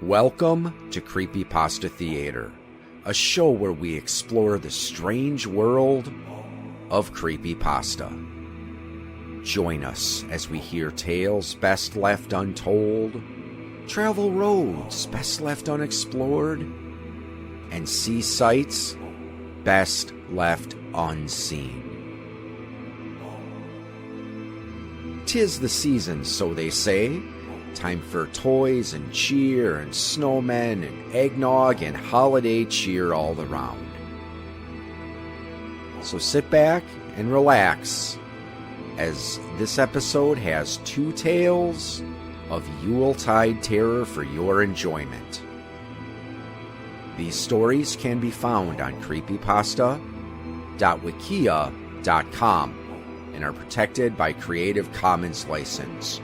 Welcome to Creepypasta Theater, a show where we explore the strange world of creepypasta. Join us as we hear tales best left untold, travel roads best left unexplored, and see sights best left unseen. 'Tis the season, so they say. Time for toys and cheer and snowmen and eggnog and holiday cheer all around. So sit back and relax as this episode has two tales of Yuletide terror for your enjoyment. These stories can be found on creepypasta.wikia.com and are protected by Creative Commons license.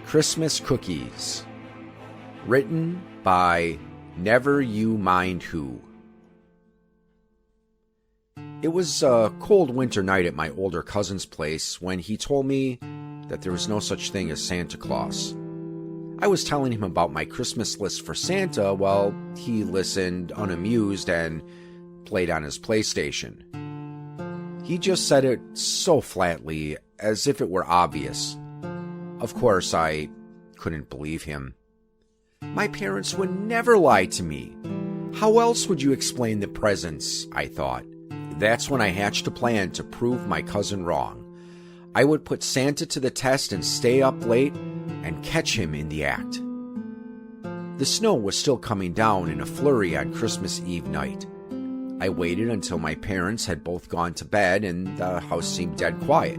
Christmas Cookies, written by Never You Mind Who. It was a cold winter night at my older cousin's place when he told me that there was no such thing as Santa Claus. I was telling him about my Christmas list for Santa while he listened unamused and played on his PlayStation. He just said it so flatly, as if it were obvious. Of course, I couldn't believe him. My parents would never lie to me. How else would you explain the presents, I thought. That's when I hatched a plan to prove my cousin wrong. I would put Santa to the test and stay up late and catch him in the act. The snow was still coming down in a flurry on Christmas Eve night. I waited until my parents had both gone to bed and the house seemed dead quiet.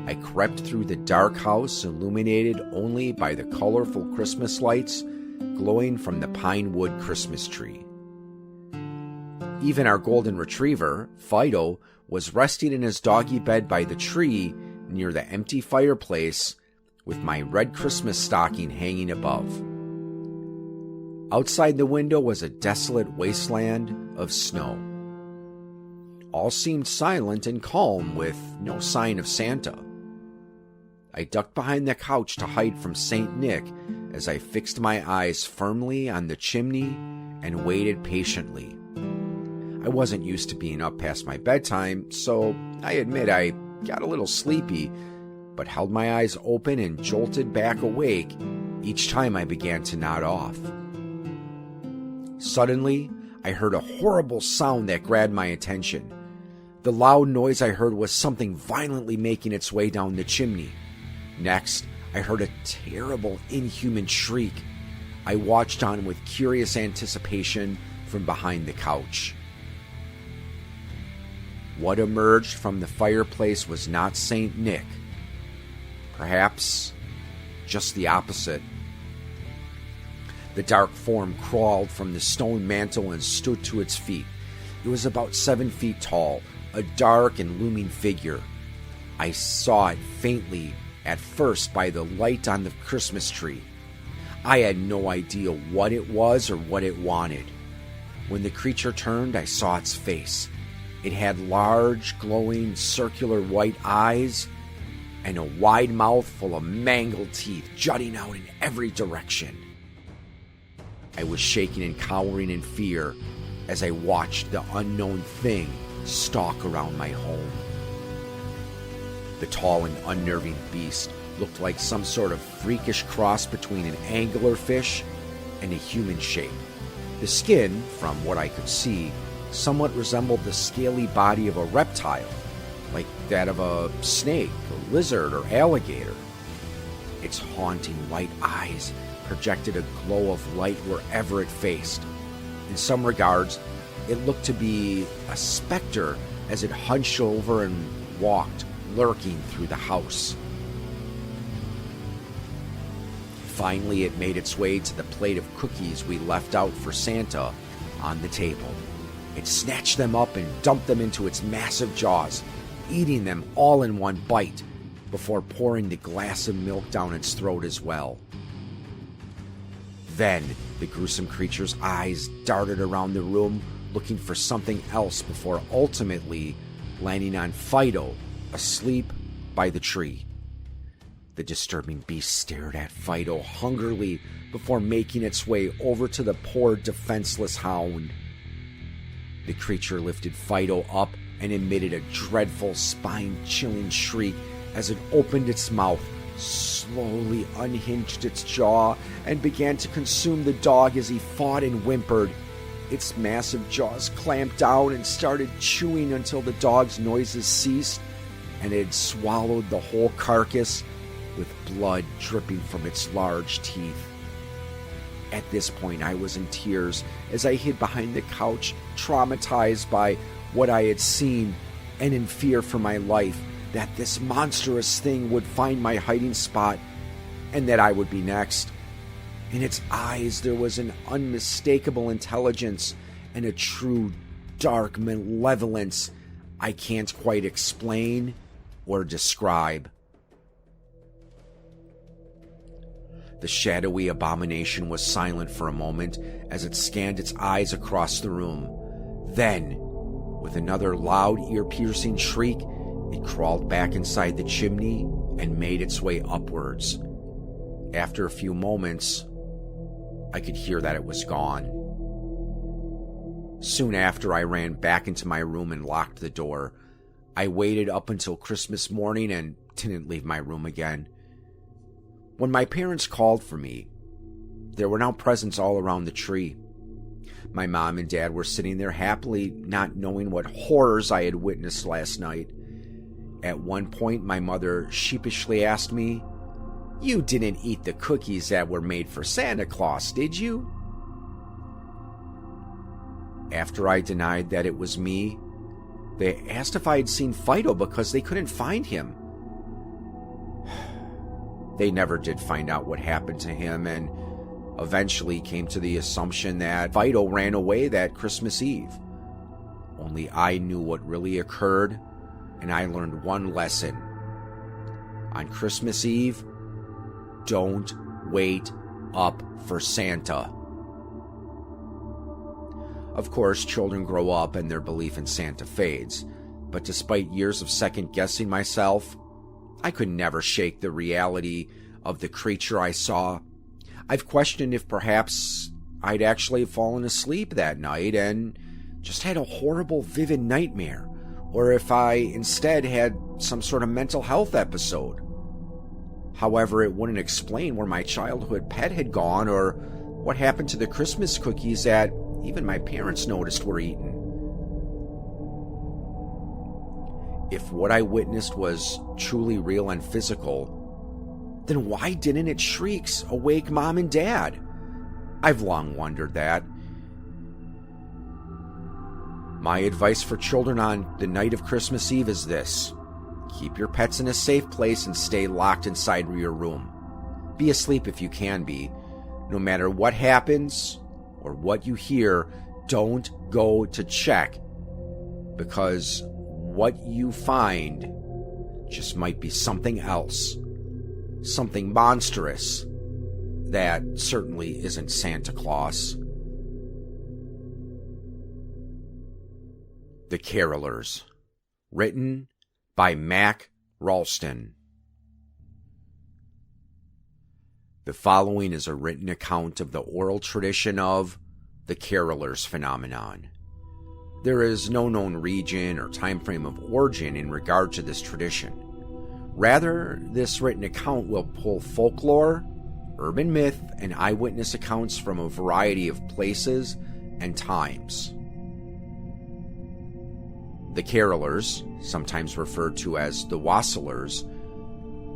I crept through the dark house, illuminated only by the colorful Christmas lights glowing from the pine wood Christmas tree. Even our golden retriever, Fido, was resting in his doggy bed by the tree near the empty fireplace with my red Christmas stocking hanging above. Outside the window was a desolate wasteland of snow. All seemed silent and calm with no sign of Santa. I ducked behind the couch to hide from Saint Nick as I fixed my eyes firmly on the chimney and waited patiently. I wasn't used to being up past my bedtime, so I admit I got a little sleepy, but held my eyes open and jolted back awake each time I began to nod off. Suddenly, I heard a horrible sound that grabbed my attention. The loud noise I heard was something violently making its way down the chimney. Next, I heard a terrible, inhuman shriek. I watched on with curious anticipation from behind the couch. What emerged from the fireplace was not Saint Nick. Perhaps just the opposite. The dark form crawled from the stone mantel and stood to its feet. It was about 7 feet tall, a dark and looming figure. I saw it faintly at first by the light on the Christmas tree. I had no idea what it was or what it wanted. When the creature turned, I saw its face. It had large, glowing, circular white eyes and a wide mouth full of mangled teeth jutting out in every direction. I was shaking and cowering in fear as I watched the unknown thing stalk around my home. The tall and unnerving beast looked like some sort of freakish cross between an anglerfish and a human shape. The skin, from what I could see, somewhat resembled the scaly body of a reptile, like that of a snake, a lizard, or alligator. Its haunting white eyes projected a glow of light wherever it faced. In some regards, it looked to be a specter as it hunched over and walked, lurking through the house. Finally, it made its way to the plate of cookies we left out for Santa on the table. It snatched them up and dumped them into its massive jaws, eating them all in one bite before pouring the glass of milk down its throat as well. Then, the gruesome creature's eyes darted around the room looking for something else before ultimately landing on Fido, asleep by the tree. The disturbing beast stared at Fido hungrily before making its way over to the poor defenseless hound. The creature lifted Fido up and emitted a dreadful, spine-chilling shriek as it opened its mouth, slowly unhinged its jaw, and began to consume the dog as he fought and whimpered. Its massive jaws clamped down and started chewing until the dog's noises ceased, and it had swallowed the whole carcass, with blood dripping from its large teeth. At this point, I was in tears as I hid behind the couch, traumatized by what I had seen and in fear for my life, that this monstrous thing would find my hiding spot and that I would be next. In its eyes, there was an unmistakable intelligence and a true dark malevolence I can't quite explain or describe. The shadowy abomination was silent for a moment as it scanned its eyes across the room. Then, with another loud, ear-piercing shriek, it crawled back inside the chimney and made its way upwards. After a few moments, I could hear that it was gone. Soon after, I ran back into my room and locked the door. I waited up until Christmas morning and didn't leave my room again. When my parents called for me, there were now presents all around the tree. My mom and dad were sitting there happily, not knowing what horrors I had witnessed last night. At one point, my mother sheepishly asked me, "You didn't eat the cookies that were made for Santa Claus, did you?" After I denied that it was me, they asked if I had seen Fido because they couldn't find him. They never did find out what happened to him and eventually came to the assumption that Fido ran away that Christmas Eve. Only I knew what really occurred, and I learned one lesson. On Christmas Eve, don't wait up for Santa. Of course, children grow up and their belief in Santa fades, but despite years of second-guessing myself, I could never shake the reality of the creature I saw. I've questioned if perhaps I'd actually fallen asleep that night and just had a horrible, vivid nightmare, or if I instead had some sort of mental health episode. However, it wouldn't explain where my childhood pet had gone or what happened to the Christmas cookies that even my parents noticed were eaten. If what I witnessed was truly real and physical, then why didn't its shrieks awake Mom and Dad? I've long wondered that. My advice for children on the night of Christmas Eve is this: keep your pets in a safe place and stay locked inside your room. Be asleep if you can be. No matter what happens or what you hear, don't go to check, because what you find just might be something else, something monstrous that certainly isn't Santa Claus. The Carolers, written by MakRalston. The following is a written account of the oral tradition of the Carolers phenomenon. There is no known region or time frame of origin in regard to this tradition. Rather, this written account will pull folklore, urban myth, and eyewitness accounts from a variety of places and times. The Carolers, sometimes referred to as the Wassailers,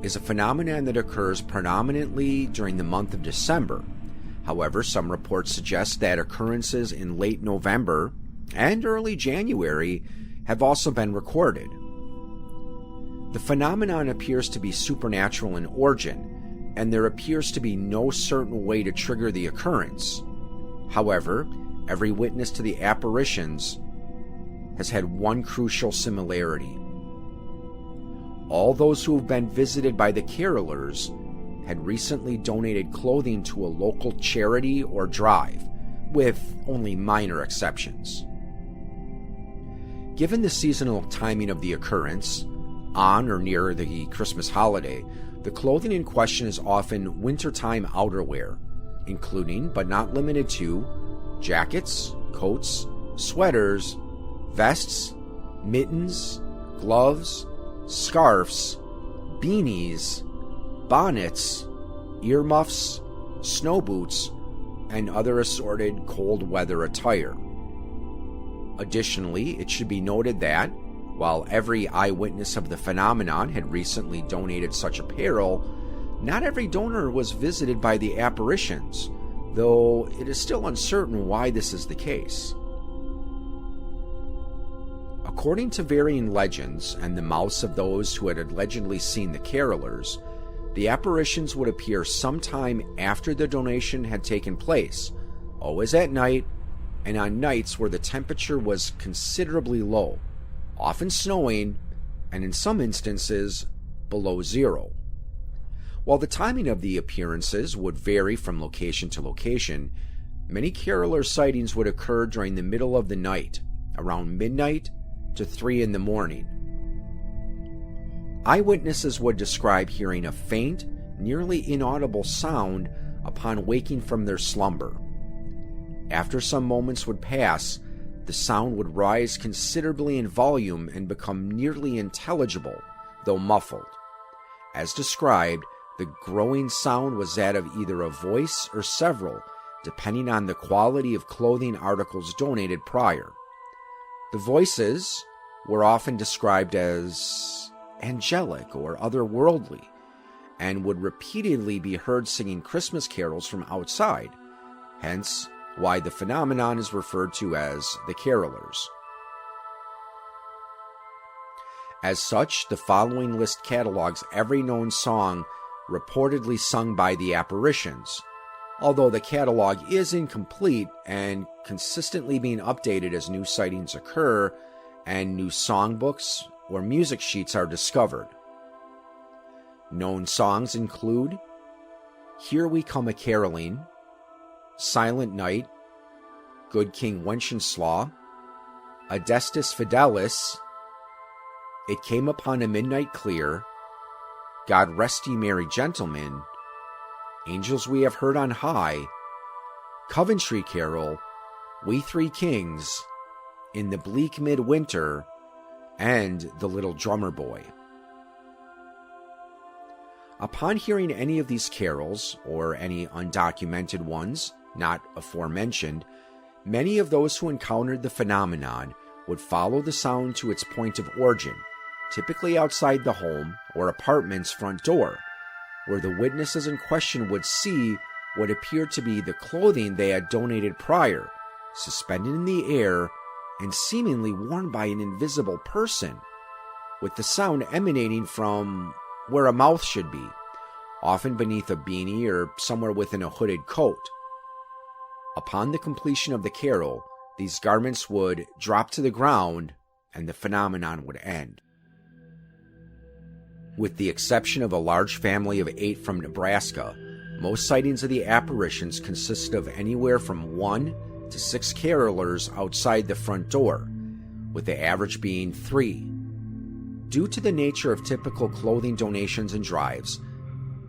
is a phenomenon that occurs predominantly during the month of December. However, some reports suggest that occurrences in late November and early January have also been recorded. The phenomenon appears to be supernatural in origin, and there appears to be no certain way to trigger the occurrence. However, every witness to the apparitions has had one crucial similarity. All those who have been visited by the Carolers had recently donated clothing to a local charity or drive, with only minor exceptions. Given the seasonal timing of the occurrence, On or near the Christmas holiday, the clothing in question is often wintertime outerwear, including, but not limited to, jackets, coats, sweaters, vests, mittens, gloves, scarves, beanies, bonnets, earmuffs, snow boots, and other assorted cold weather attire. Additionally, it should be noted that, while every eyewitness of the phenomenon had recently donated such apparel, not every donor was visited by the apparitions, though it is still uncertain why this is the case. According to varying legends and the mouths of those who had allegedly seen the carolers, the apparitions would appear sometime after the donation had taken place, always at night, and on nights where the temperature was considerably low, often snowing, and in some instances below zero. While the timing of the appearances would vary from location to location, many caroler sightings would occur during the middle of the night, around midnight to 3 in the morning. Eyewitnesses would describe hearing a faint, nearly inaudible sound upon waking from their slumber. After some moments would pass, the sound would rise considerably in volume and become nearly intelligible, though muffled. As described, the growing sound was that of either a voice or several, depending on the quality of clothing articles donated prior. The voices were often described as angelic or otherworldly, and would repeatedly be heard singing Christmas carols from outside, hence why the phenomenon is referred to as the carolers. As such, the following list catalogs every known song reportedly sung by the apparitions, although the catalog is incomplete and consistently being updated as new sightings occur and new songbooks or music sheets are discovered. Known songs include Here We Come A-Caroling, Silent Night, Good King Wenceslaw, Adestus Fidelis, It Came Upon a Midnight Clear, God Rest Ye Merry Gentlemen, Angels We Have Heard on High, Coventry Carol, We Three Kings, In the Bleak Midwinter, and The Little Drummer Boy. Upon hearing any of these carols, or any undocumented ones not aforementioned, many of those who encountered the phenomenon would follow the sound to its point of origin, typically outside the home or apartment's front door, where the witnesses in question would see what appeared to be the clothing they had donated prior, suspended in the air and seemingly worn by an invisible person, with the sound emanating from where a mouth should be, often beneath a beanie or somewhere within a hooded coat. Upon the completion of the carol, these garments would drop to the ground and the phenomenon would end. With the exception of a large family of 8 from Nebraska, most sightings of the apparitions consisted of anywhere from 1 to 6 carolers outside the front door, with the average being 3. Due to the nature of typical clothing donations and drives,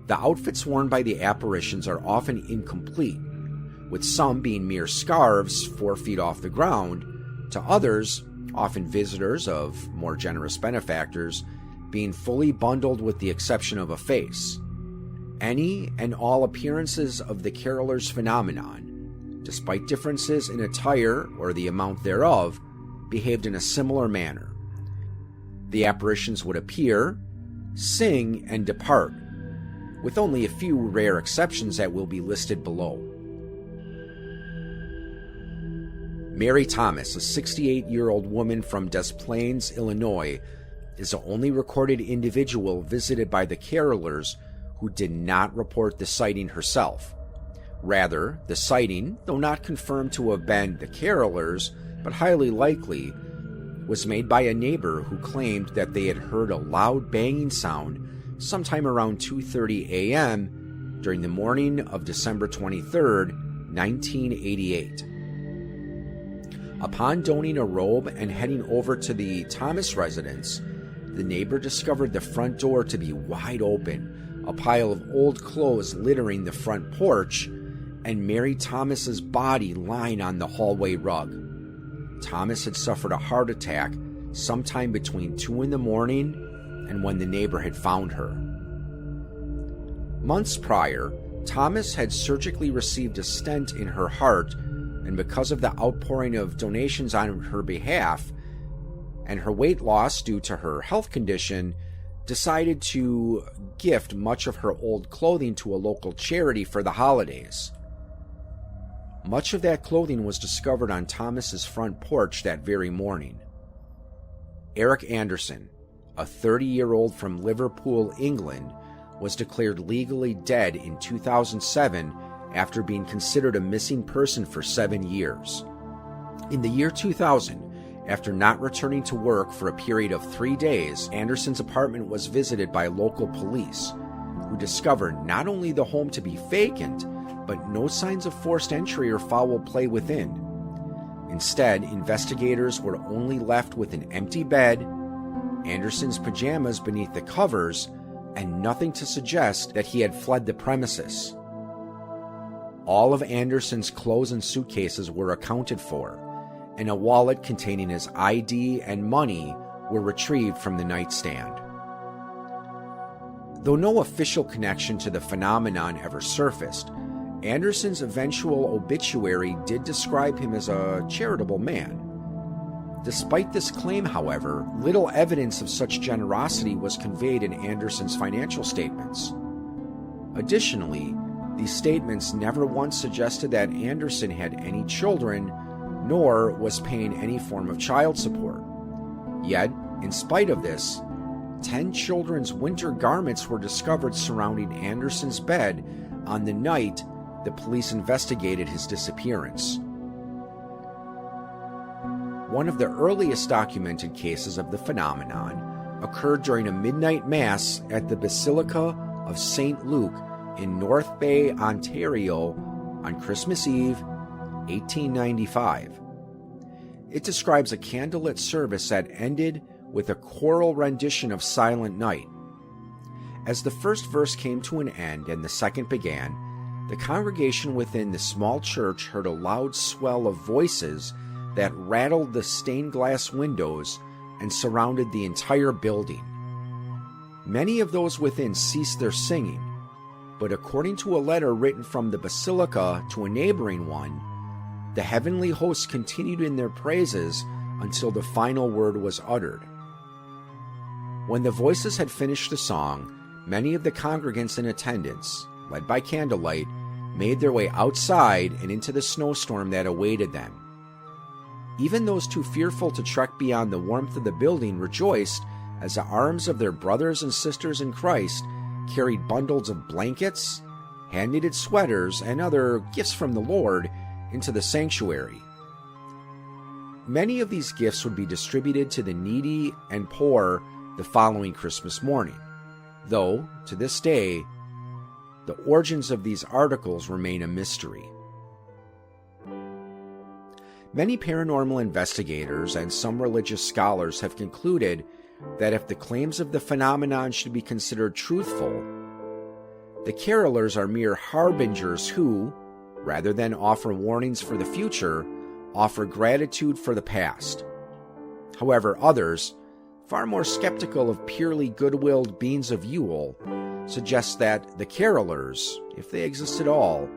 the outfits worn by the apparitions are often incomplete, with some being mere scarves 4 feet off the ground, to others, often visitors of more generous benefactors, being fully bundled with the exception of a face. Any and all appearances of the carolers' phenomenon, despite differences in attire or the amount thereof, behaved in a similar manner. The apparitions would appear, sing, and depart, with only a few rare exceptions that will be listed below. Mary Thomas, a 68-year-old woman from Des Plaines, Illinois, is the only recorded individual visited by the carolers who did not report the sighting herself. Rather, the sighting, though not confirmed to have been the carolers, but highly likely, was made by a neighbor who claimed that they had heard a loud banging sound sometime around 2:30 a.m. during the morning of December 23, 1988. Upon donning a robe and heading over to the Thomas residence, the neighbor discovered the front door to be wide open, a pile of old clothes littering the front porch, and Mary Thomas's body lying on the hallway rug. Thomas had suffered a heart attack sometime between 2 in the morning and when the neighbor had found her. Months prior, Thomas had surgically received a stent in her heart, and because of the outpouring of donations on her behalf and her weight loss due to her health condition, decided to gift much of her old clothing to a local charity for the holidays. Much of that clothing was discovered on Thomas's front porch that very morning. Eric Anderson, a 30-year-old from Liverpool, England, was declared legally dead in 2007 after being considered a missing person for 7 years. In the year 2000, after not returning to work for a period of 3 days, Anderson's apartment was visited by local police, who discovered not only the home to be vacant, but no signs of forced entry or foul play within. Instead, investigators were only left with an empty bed, Anderson's pajamas beneath the covers, and nothing to suggest that he had fled the premises. All of Anderson's clothes and suitcases were accounted for, and a wallet containing his ID and money were retrieved from the nightstand. Though no official connection to the phenomenon ever surfaced, Anderson's eventual obituary did describe him as a charitable man. Despite this claim, however, little evidence of such generosity was conveyed in Anderson's financial statements. Additionally, these statements never once suggested that Anderson had any children, nor was paying any form of child support. Yet, in spite of this, 10 children's winter garments were discovered surrounding Anderson's bed on the night the police investigated his disappearance. One of the earliest documented cases of the phenomenon occurred during a midnight mass at the Basilica of St. Luke in North Bay, Ontario, on Christmas Eve, 1895. It describes a candlelit service that ended with a choral rendition of Silent Night. As the first verse came to an end and the second began, the congregation within the small church heard a loud swell of voices that rattled the stained glass windows and surrounded the entire building. Many of those within ceased their singing, but according to a letter written from the basilica to a neighboring one, the heavenly hosts continued in their praises until the final word was uttered. When the voices had finished the song, many of the congregants in attendance, led by candlelight, made their way outside and into the snowstorm that awaited them. Even those too fearful to trek beyond the warmth of the building rejoiced as the arms of their brothers and sisters in Christ carried bundles of blankets, hand-knitted sweaters, and other gifts from the Lord into the sanctuary. Many of these gifts would be distributed to the needy and poor the following Christmas morning, though, to this day, the origins of these articles remain a mystery. Many paranormal investigators and some religious scholars have concluded that if the claims of the phenomenon should be considered truthful, the carolers are mere harbingers who, rather than offer warnings for the future, offer gratitude for the past. However, others, far more skeptical of purely good-willed beings of Yule, suggest that the carolers, if they exist at all,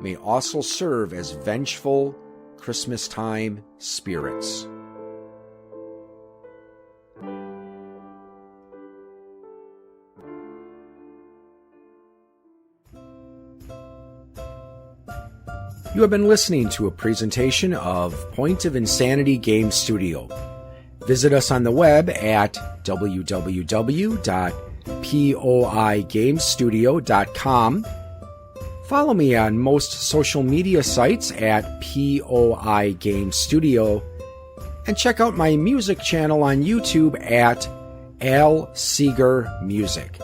may also serve as vengeful Christmas-time spirits. You have been listening to a presentation of Point of Insanity Game Studio. Visit us on the web at www.poigamestudio.com. Follow me on most social media sites at POI Game Studio, and check out my music channel on YouTube at Al Seeger Music.